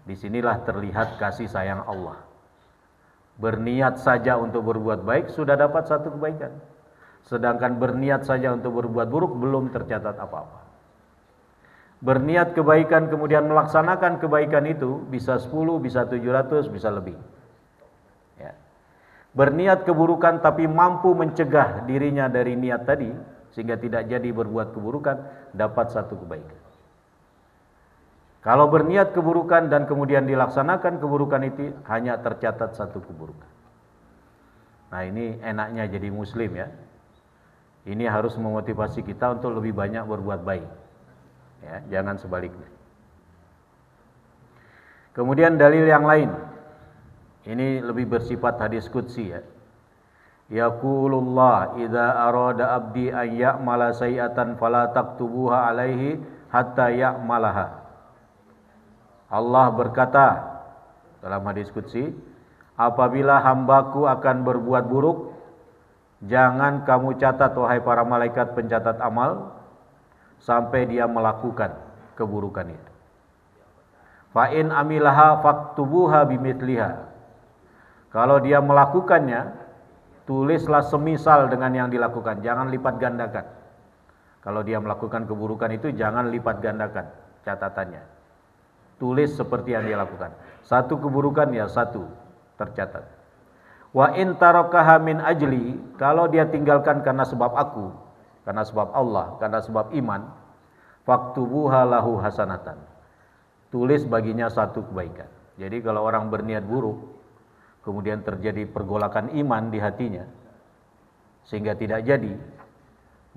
disinilah terlihat kasih sayang Allah. Berniat saja untuk berbuat baik sudah dapat satu kebaikan. Sedangkan berniat saja untuk berbuat buruk belum tercatat apa-apa. Berniat kebaikan kemudian melaksanakan kebaikan itu bisa 10, bisa 700, bisa lebih. Ya. Berniat keburukan tapi mampu mencegah dirinya dari niat tadi sehingga tidak jadi berbuat keburukan, dapat satu kebaikan. Kalau berniat keburukan dan kemudian dilaksanakan keburukan itu, hanya tercatat satu keburukan. Nah, ini enaknya jadi muslim ya. Ini harus memotivasi kita untuk lebih banyak berbuat baik. Ya, jangan sebaliknya. Kemudian dalil yang lain. Ini lebih bersifat hadis qudsi ya. Yaqulullah idza arada abdi an ya'mala sayi'atan fala taktubuha alaihi hatta ya'malaha. Allah berkata dalam hadis qudsi, apabila hambaku akan berbuat buruk, jangan kamu catat wahai para malaikat pencatat amal sampai dia melakukan keburukan itu. Fa in amilaha faktubuha bimithliha. Kalau dia melakukannya, tulislah semisal dengan yang dilakukan, jangan lipat gandakan. Kalau dia melakukan keburukan itu jangan lipat gandakan catatannya. Tulis seperti yang dia lakukan. Satu keburukan ya satu tercatat. Wa in tarakaha min ajli, kalau dia tinggalkan karena sebab aku, karena sebab Allah, karena sebab iman, faktubuha lahu hasanatan. Tulis baginya satu kebaikan. Jadi kalau orang berniat buruk, kemudian terjadi pergolakan iman di hatinya, sehingga tidak jadi,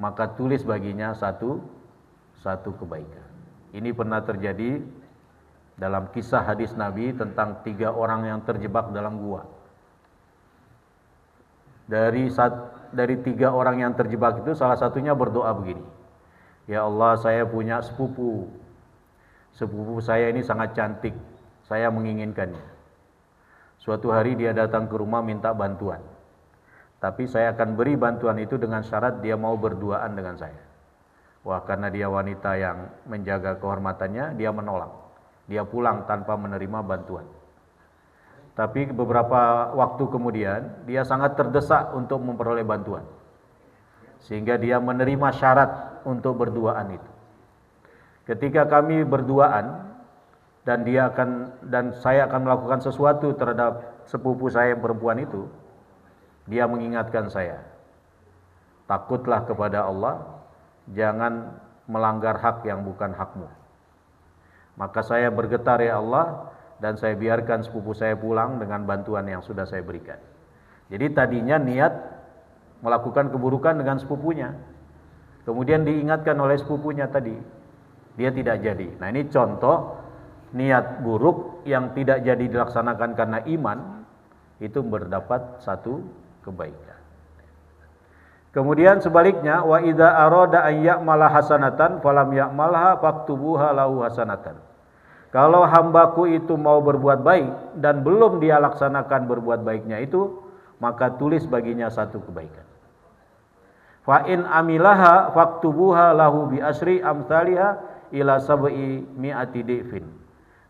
maka tulis baginya satu kebaikan. Ini pernah terjadi dalam kisah hadis Nabi tentang 3 orang yang terjebak dalam gua. Dari 3 orang yang terjebak itu salah satunya berdoa begini. Ya Allah, saya punya sepupu. Sepupu saya ini sangat cantik. Saya menginginkannya. Suatu hari dia datang ke rumah minta bantuan. Tapi saya akan beri bantuan itu dengan syarat dia mau berduaan dengan saya. Wah, karena dia wanita yang menjaga kehormatannya, dia menolak. Dia pulang tanpa menerima bantuan. Tapi beberapa waktu kemudian dia sangat terdesak untuk memperoleh bantuan. sehingga dia menerima syarat untuk berduaan itu. Ketika kami berduaan dan saya akan melakukan sesuatu terhadap sepupu saya yang perempuan itu, dia mengingatkan saya, takutlah kepada Allah, jangan melanggar hak yang bukan hakmu. Maka saya bergetar, ya Allah, dan saya biarkan sepupu saya pulang dengan bantuan yang sudah saya berikan. Jadi tadinya niat melakukan keburukan dengan sepupunya, kemudian diingatkan oleh sepupunya tadi, dia tidak jadi. Nah, ini contoh niat buruk yang tidak jadi dilaksanakan karena iman, itu berdapat satu kebaikan. Kemudian sebaliknya, wa idza arada ay ya'mala hasanatan falam ya'malha faktubuha lahu hasanatan. Kalau hambaku itu mau berbuat baik dan belum dia laksanakan berbuat baiknya itu, maka tulis baginya satu kebaikan. Fa in amilaha faktubuha lahu bi asri amsalha ila sab'i mi'ati difin.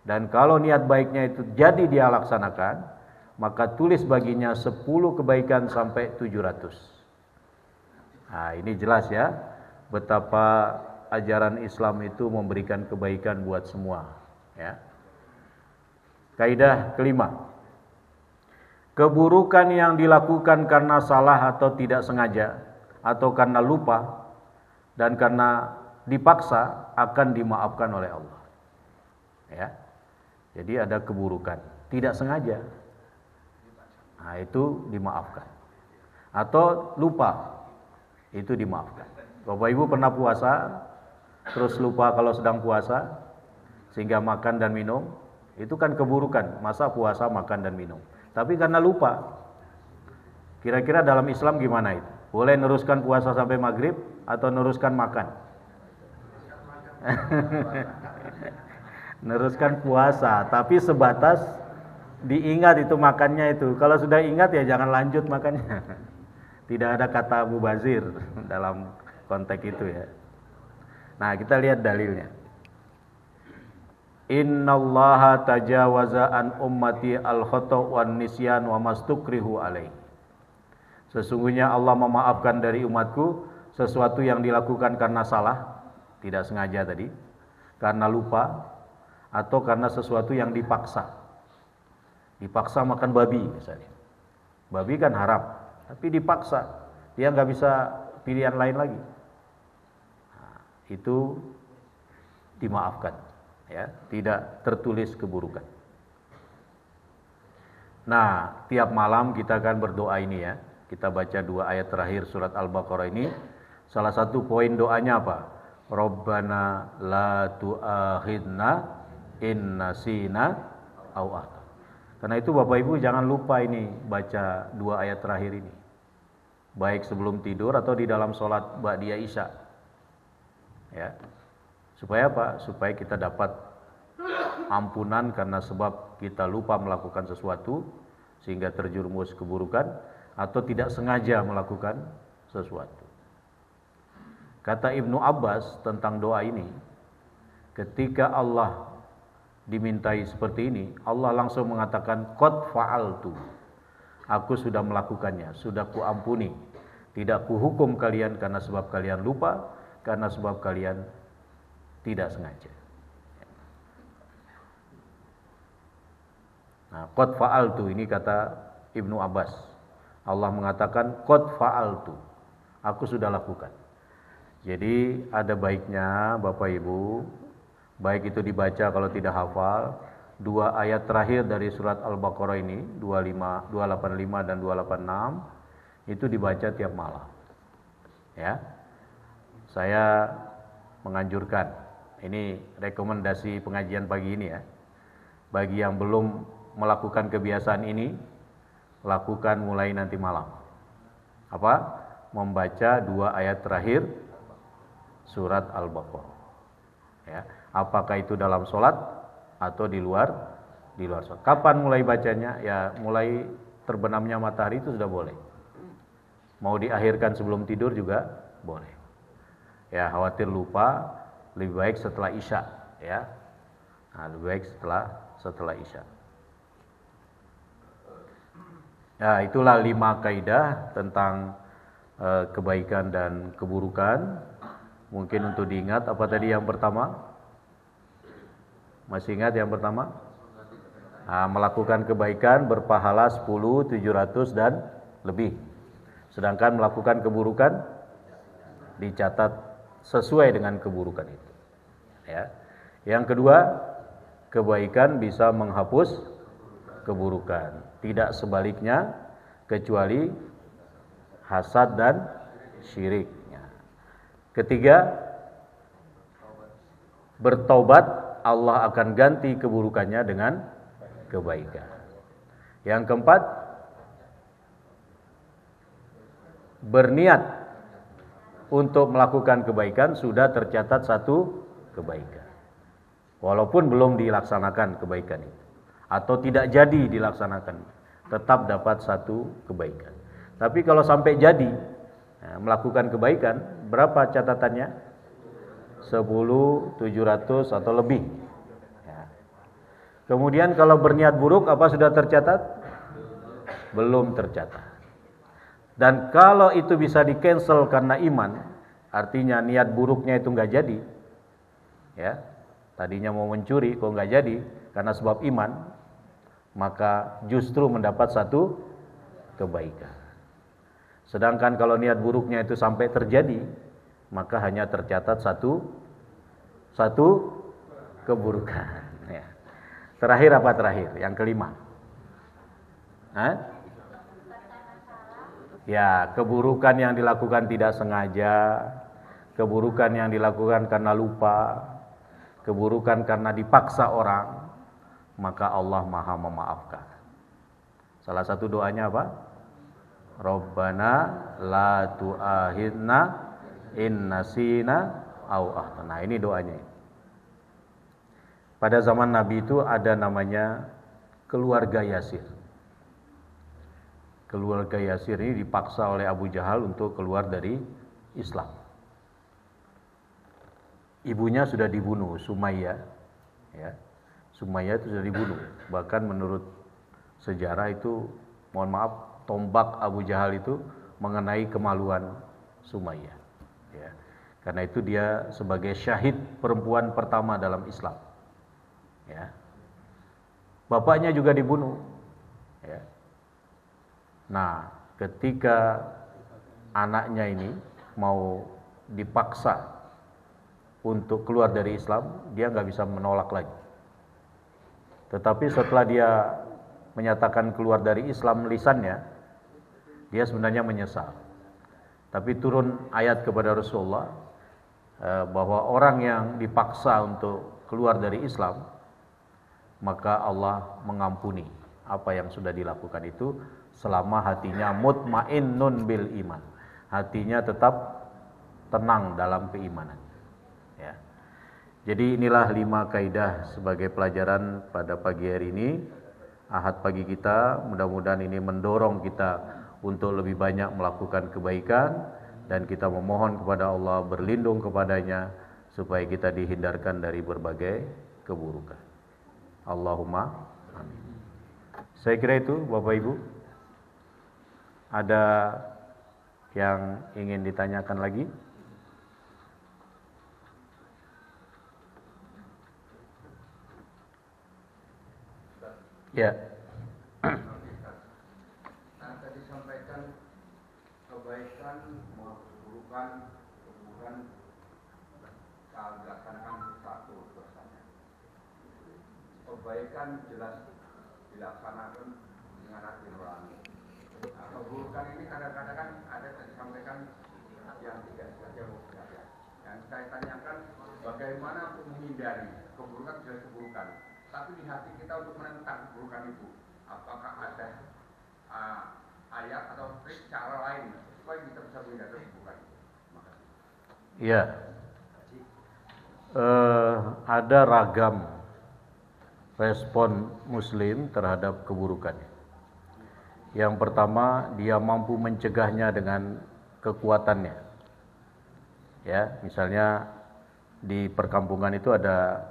Dan kalau niat baiknya itu jadi dia laksanakan, maka tulis baginya 10 kebaikan sampai 700. Nah, ini jelas ya, betapa ajaran Islam itu memberikan kebaikan buat semua. Ya. Kaidah kelima, keburukan yang dilakukan karena salah atau tidak sengaja, atau karena lupa, dan karena dipaksa akan dimaafkan oleh Allah. Ya. Jadi ada keburukan tidak sengaja, nah itu dimaafkan. Atau lupa, itu dimaafkan. Bapak Ibu pernah puasa terus lupa kalau sedang puasa sehingga makan dan minum, itu kan keburukan. Masa puasa makan dan minum, tapi karena lupa. Kira-kira dalam Islam gimana itu? Boleh neruskan puasa sampai maghrib atau neruskan makan? Neruskan puasa, tapi sebatas diingat itu makannya itu. Kalau sudah ingat ya jangan lanjut makannya. Tidak ada kata mubazir dalam konteks itu ya. Nah, kita lihat dalilnya. Innallaha tajawaza an ummati al-khata' wan nisyan wa mastukrihu alaih. Sesungguhnya Allah memaafkan dari umatku sesuatu yang dilakukan karena salah, tidak sengaja tadi, karena lupa, atau karena sesuatu yang dipaksa. Dipaksa makan babi misalnya. Babi kan haram, tapi dipaksa, dia nggak bisa pilihan lain lagi. Nah, itu dimaafkan, ya, tidak tertulis keburukan. Nah, tiap malam kita akan berdoa ini ya. Kita baca 2 ayat terakhir surat Al-Baqarah ini. Salah satu poin doanya apa? Rabbana la tu'akhidna in nasina aw akhtana. Karena itu Bapak Ibu jangan lupa ini baca 2 ayat terakhir ini. Baik sebelum tidur atau di dalam sholat ba'diyah isya. Ya. Supaya apa? Supaya kita dapat ampunan karena sebab kita lupa melakukan sesuatu sehingga terjerumus keburukan atau tidak sengaja melakukan sesuatu. Kata Ibnu Abbas tentang doa ini, ketika Allah dimintai seperti ini, Allah langsung mengatakan qad fa'altu. Aku sudah melakukannya, sudah kuampuni. Tidak kuhukum kalian karena sebab kalian lupa, karena sebab kalian tidak sengaja. Nah, qad fa'altu ini kata Ibnu Abbas. Allah mengatakan qad fa'altu. Aku sudah lakukan. Jadi ada baiknya Bapak Ibu, baik itu dibaca kalau tidak hafal, 2 ayat terakhir dari surat Al-Baqarah ini, 285 dan 286, itu dibaca tiap malam. Ya. Saya menganjurkan, ini rekomendasi pengajian pagi ini ya. Bagi yang belum melakukan kebiasaan ini, lakukan mulai nanti malam. Apa? Membaca 2 ayat terakhir surat Al-Baqarah. Ya. Apakah itu dalam sholat atau di luar sholat. Kapan mulai bacanya? Ya mulai terbenamnya matahari itu sudah boleh. Mau diakhirkan sebelum tidur juga boleh. Ya khawatir lupa, lebih baik setelah isya. Ya, nah, lebih baik setelah isya. Ya itulah 5 kaidah tentang kebaikan dan keburukan. Mungkin untuk diingat, apa tadi yang pertama? Masih ingat yang pertama? Melakukan kebaikan berpahala 10, 700 dan lebih. Sedangkan melakukan keburukan dicatat sesuai dengan keburukan itu. Ya. Yang kedua, kebaikan bisa menghapus keburukan. Tidak sebaliknya kecuali hasad dan syirik. Ketiga, bertaubat, Allah akan ganti keburukannya dengan kebaikan. Yang keempat, berniat untuk melakukan kebaikan, sudah tercatat satu kebaikan. Walaupun belum dilaksanakan kebaikan itu, atau tidak jadi dilaksanakan, tetap dapat satu kebaikan. Tapi kalau sampai jadi melakukan kebaikan, berapa catatannya? 10, 700 atau lebih. Ya. Kemudian kalau berniat buruk, apa sudah tercatat? Belum tercatat. Dan kalau itu bisa di-cancel karena iman, artinya niat buruknya itu nggak jadi. Ya, tadinya mau mencuri, kok nggak jadi karena sebab iman, maka justru mendapat satu kebaikan. Sedangkan kalau niat buruknya itu sampai terjadi, maka hanya tercatat satu keburukan. Ya. Terakhir apa terakhir? Yang kelima. Ya, keburukan yang dilakukan tidak sengaja, keburukan yang dilakukan karena lupa, keburukan karena dipaksa orang, maka Allah Maha memaafkan. Salah satu doanya apa? Rabbana la tu'akhidna in nasina au akhtana. Ini doanya. Pada zaman Nabi itu ada namanya keluarga Yasir. Keluarga Yasir ini dipaksa oleh Abu Jahal untuk keluar dari Islam. Ibunya sudah dibunuh, Sumayyah. Ya. Sumayyah itu sudah dibunuh. Bahkan menurut sejarah itu, mohon maaf, tombak Abu Jahal itu mengenai kemaluan Sumayyah. Ya. Karena itu dia sebagai syahid perempuan pertama dalam Islam. Ya. Bapaknya juga dibunuh. Ya. Nah, ketika anaknya ini mau dipaksa untuk keluar dari Islam, dia nggak bisa menolak lagi. Tetapi setelah dia menyatakan keluar dari Islam lisannya, dia sebenarnya menyesal. Tapi turun ayat kepada Rasulullah bahwa orang yang dipaksa untuk keluar dari Islam, maka Allah mengampuni apa yang sudah dilakukan itu selama hatinya mutmainnun bil iman. Hatinya tetap tenang dalam keimanan. Ya. Jadi inilah 5 kaidah sebagai pelajaran pada pagi hari ini, Ahad pagi kita. Mudah-mudahan ini mendorong kita untuk lebih banyak melakukan kebaikan, dan kita memohon kepada Allah, berlindung kepadanya supaya kita dihindarkan dari berbagai keburukan. Allahumma amin. Saya kira itu Bapak Ibu. Ada yang ingin ditanyakan lagi? Ya. Tadi sampaikan kebaikan maupun keburukan saat dilaksanakan satu persatu. Kebaikan jelas dilaksanakan dengan hati nurani. Nah, keburukan ini kadang-kadang kan ada yang disampaikan yang tidak sengaja. Yang saya tanyakan, bagaimana untuk menghindari keburukan jelas keburukan, tapi di hati kita untuk menentang keburukan itu, apakah ada ayat atau trik cara lain supaya kita bisa menghindari keburukan itu? Ya, ada ragam respon Muslim terhadap keburukannya. Yang pertama, dia mampu mencegahnya dengan kekuatannya. Ya, misalnya di perkampungan itu ada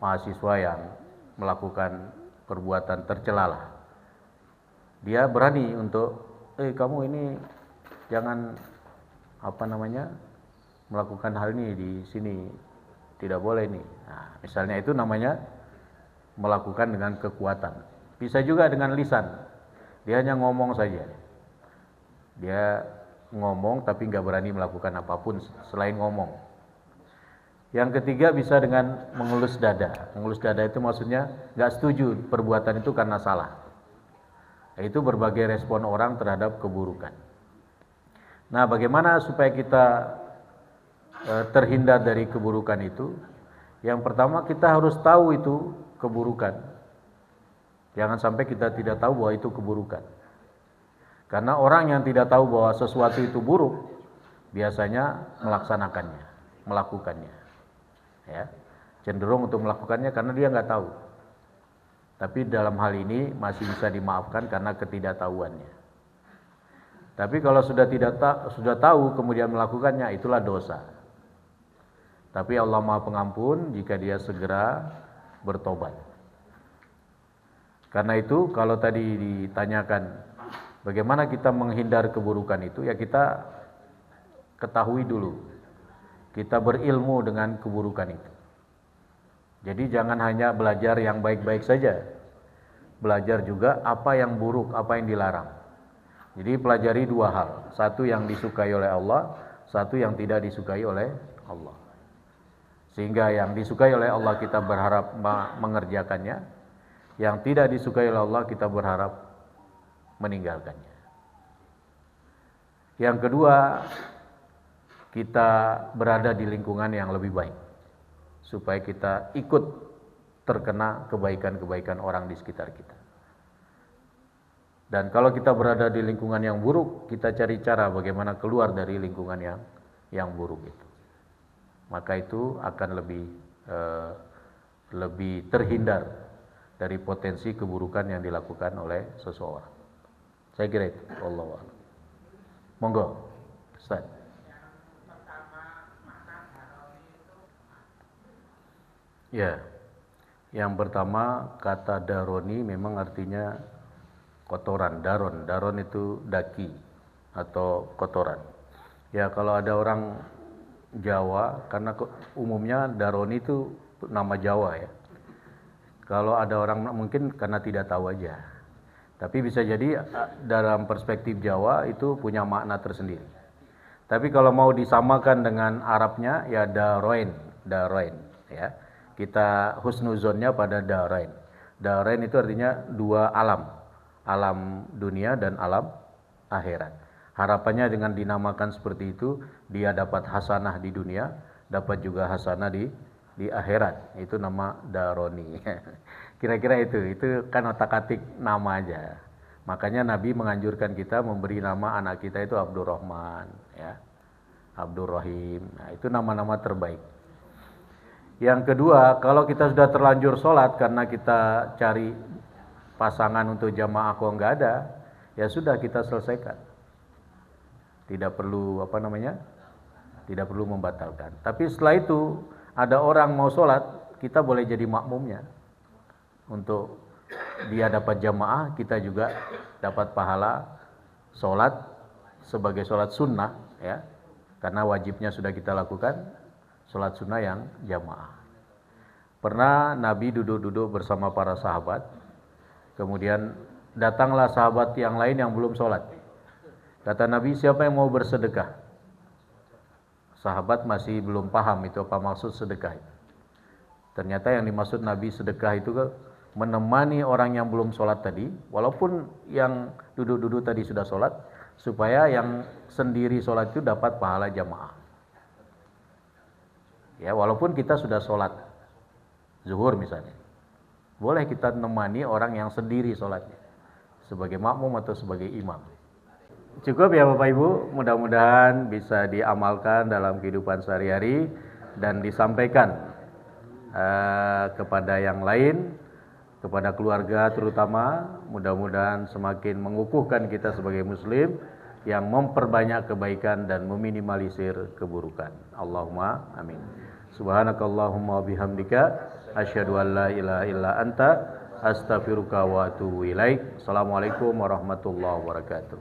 mahasiswa yang melakukan perbuatan tercela. Dia berani untuk, kamu ini jangan melakukan hal ini di sini, tidak boleh nih. Nah, misalnya itu namanya melakukan dengan kekuatan. Bisa juga dengan lisan, dia hanya ngomong saja, dia ngomong tapi nggak berani melakukan apapun selain ngomong. Yang ketiga bisa dengan mengelus dada. Mengelus dada itu maksudnya nggak setuju perbuatan itu karena salah. Itu berbagai respon orang terhadap keburukan. Nah, bagaimana supaya kita terhindar dari keburukan itu? Yang pertama, kita harus tahu itu keburukan. Jangan sampai kita tidak tahu bahwa itu keburukan. Karena orang yang tidak tahu bahwa sesuatu itu buruk, biasanya melakukannya. Ya, cenderung untuk melakukannya karena dia nggak tahu. Tapi dalam hal ini masih bisa dimaafkan karena ketidaktahuannya. Tapi kalau sudah tahu kemudian melakukannya, itulah dosa. Tapi Allah Maha Pengampun jika dia segera bertobat. Karena itu kalau tadi ditanyakan bagaimana kita menghindar keburukan itu, ya kita ketahui dulu. Kita berilmu dengan keburukan itu. Jadi jangan hanya belajar yang baik-baik saja. Belajar juga apa yang buruk, apa yang dilarang. Jadi pelajari dua hal. Satu yang disukai oleh Allah, satu yang tidak disukai oleh Allah. Sehingga yang disukai oleh Allah kita berharap mengerjakannya. Yang tidak disukai oleh Allah kita berharap meninggalkannya. Yang kedua, kita berada di lingkungan yang lebih baik, supaya kita ikut terkena kebaikan-kebaikan orang di sekitar kita. Dan kalau kita berada di lingkungan yang buruk, kita cari cara bagaimana keluar dari lingkungan yang buruk itu. Maka itu akan lebih terhindar dari potensi keburukan yang dilakukan oleh seseorang. Saya kira itu. Wallahu a'lam. Monggo, Ustaz. Ya, yang pertama kata daroni memang artinya kotoran, daron itu daki atau kotoran. Ya kalau ada orang Jawa, karena umumnya daroni itu nama Jawa ya. Kalau ada orang mungkin karena tidak tahu aja. Tapi bisa jadi dalam perspektif Jawa itu punya makna tersendiri. Tapi kalau mau disamakan dengan Arabnya ya daroin ya. Kita husnuzonnya pada darain. Darain itu artinya dua alam. Alam dunia dan alam akhirat. Harapannya dengan dinamakan seperti itu, dia dapat hasanah di dunia, dapat juga hasanah di akhirat. Itu nama daroni. Kira-kira itu kan otak-atik nama aja. Makanya Nabi menganjurkan kita memberi nama anak kita itu Abdurrahman, ya. Abdurrahim. Nah, itu nama-nama terbaik. Yang kedua, kalau kita sudah terlanjur sholat karena kita cari pasangan untuk jamaah kok nggak ada, ya sudah kita selesaikan. Tidak perlu tidak perlu membatalkan. Tapi setelah itu ada orang mau sholat, kita boleh jadi makmumnya. Untuk dia dapat jamaah, kita juga dapat pahala sholat sebagai sholat sunnah, ya. Karena wajibnya sudah kita lakukan. Sholat sunnah yang jamaah. Pernah Nabi duduk-duduk bersama para sahabat. Kemudian datanglah sahabat yang lain yang belum sholat. Kata Nabi, siapa yang mau bersedekah? Sahabat masih belum paham itu apa maksud sedekah. Ternyata yang dimaksud Nabi sedekah itu menemani orang yang belum sholat tadi. Walaupun yang duduk-duduk tadi sudah sholat. Supaya yang sendiri sholat itu dapat pahala jamaah. Ya, walaupun kita sudah sholat zuhur misalnya, boleh kita menemani orang yang sendiri sholatnya sebagai makmum atau sebagai imam. Cukup ya Bapak Ibu, mudah-mudahan bisa diamalkan dalam kehidupan sehari-hari dan disampaikan kepada yang lain, kepada keluarga terutama. Mudah-mudahan semakin mengukuhkan kita sebagai muslim yang memperbanyak kebaikan dan meminimalisir keburukan. Allahumma amin. Subhanakallahumma bihamdika asyhadu an la ilaha illa anta astaghfiruka wa atubu ilaik. Assalamualaikum warahmatullahi wabarakatuh.